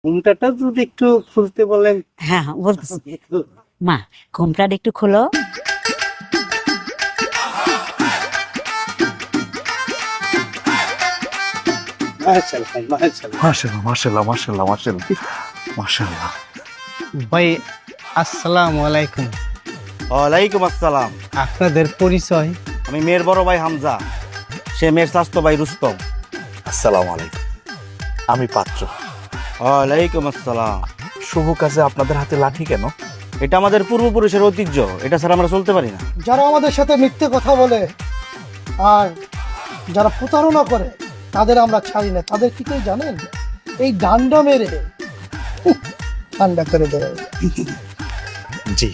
ঘুমটাটা যদি একটু খুলতে বলেন। হ্যাঁ হ্যাঁ, বলতেছি। মা, ঘুমটাটা একটু খোলো। মাশাআল্লাহ, মাশাআল্লাহ। মাশাআল্লাহ মাশাআল্লাহ মাশাআল্লাহ মাশাআল্লাহ মাশাআল্লাহ। ভাই আসসালামু আলাইকুম। ওয়ালাইকুম আসসালাম। আপনাদের পরিচয়? আমি মেয়ের বড় ভাই হামজা, সে মেয়ের স্বাস্থ্য ভাই রুস্তম। আসসালামু আলাইকুম, আমি পাত্র। ওয়ালাইকুম আসসালাম। শুভ কাজে আপনাদের হাতে লাঠি কেন? এটা আমাদের পূর্বপুরুষের ঐতিহ্য, এটা ছাড়া আমরা চলতে পারি না। যারা আমাদের সাথে মিথ্যে কথা বলে আর যারা প্রতারণা করে তাদের আমরা ছাড়ি না। তাদের কি কেউ জানেন? এই ডান্ডা মেরে ঠান্ডা করে দেবে। জি,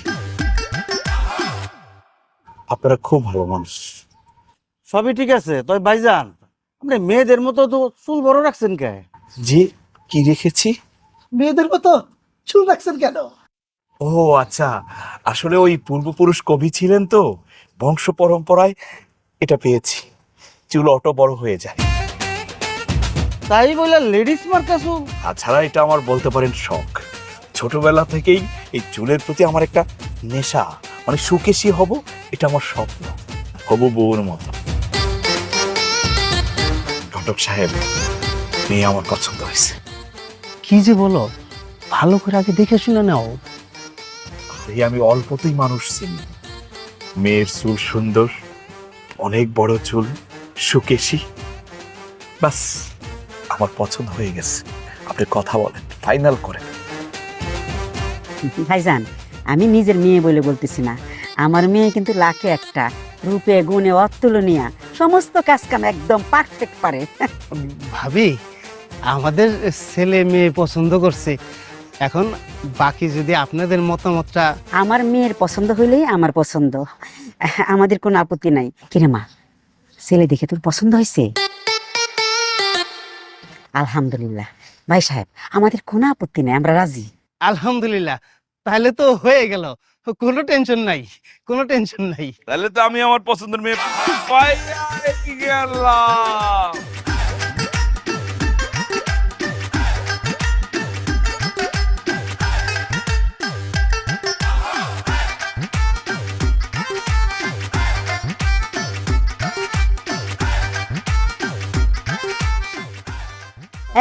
আপনারা খুব ভালো মানুষ। সবই ঠিক আছে, তবে ভাইজান আপনি মেয়েদের মতো তো চুল বড় রাখছেন কে? জি, কি রেখেছি? মেয়েদের মতো চুল রাখছেন কেন? ও আচ্ছা, আসলে ওই পূর্বপুরুষ কবি ছিলেন তো, বংশ পরম্পরায় এটা পেয়েছি, চুল অটো বড় হয়ে যায়। তাই বলে লেডিস মার্কা চুল? তাছাড়া এটা আমার বলতে পারেন শখ। ছোটবেলা থেকেই এই চুলের প্রতি আমার একটা নেশা, মানে সুকেশী হব, এটা আমার স্বপ্ন, হবু বউর মতো। ঘটক সাহেব, মেয়ে আমার পছন্দ হয়েছে। কি যে বলো, ভালো করে আগে দেখে শুনে নাও। এই আমি অল্পতেই মানুষ চিনি। মেয়ের চুল সুন্দর, অনেক বড় চুল, সুকেশী, বাস আমার পছন্দ হয়ে গেছে। আপনি কথা বলেন, ফাইনাল করেন। ভাইজান, আমি নিজের মেয়ে বলে বলতেছি না, আমার মেয়ে কিন্তু লাখে একটা, রূপে গুণে অতুলনীয়, সমস্ত কাজ কাম একদম পারফেক্ট পারে। ভাবি, আমাদের ছেলে মেয়ে পছন্দ করছে, এখন বাকি যদি আপনাদের মতামতটা। আমার মেয়ের পছন্দ হইলেই আমার পছন্দ, আমাদের কোনো আপত্তি নাই। কিরে মা, ছেলে দেখে তোর পছন্দ হয়েছে? আলহামদুলিল্লাহ ভাই সাহেব, আমাদের কোনো আপত্তি নাই, আমরা রাজি। আলহামদুলিল্লাহ, তাহলে তো হয়ে গেল, কোনো টেনশন নাই, কোনো টেনশন নাই। তাহলে তো আমি আমার পছন্দের মেয়ে পাইয়া গেলাম।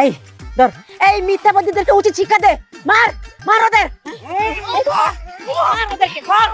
এই ধর, এই মিথ্যাবাদীদেরকে উচিত শিক্ষা দে, মার মার ওদের, মার ওদেরকে, মার।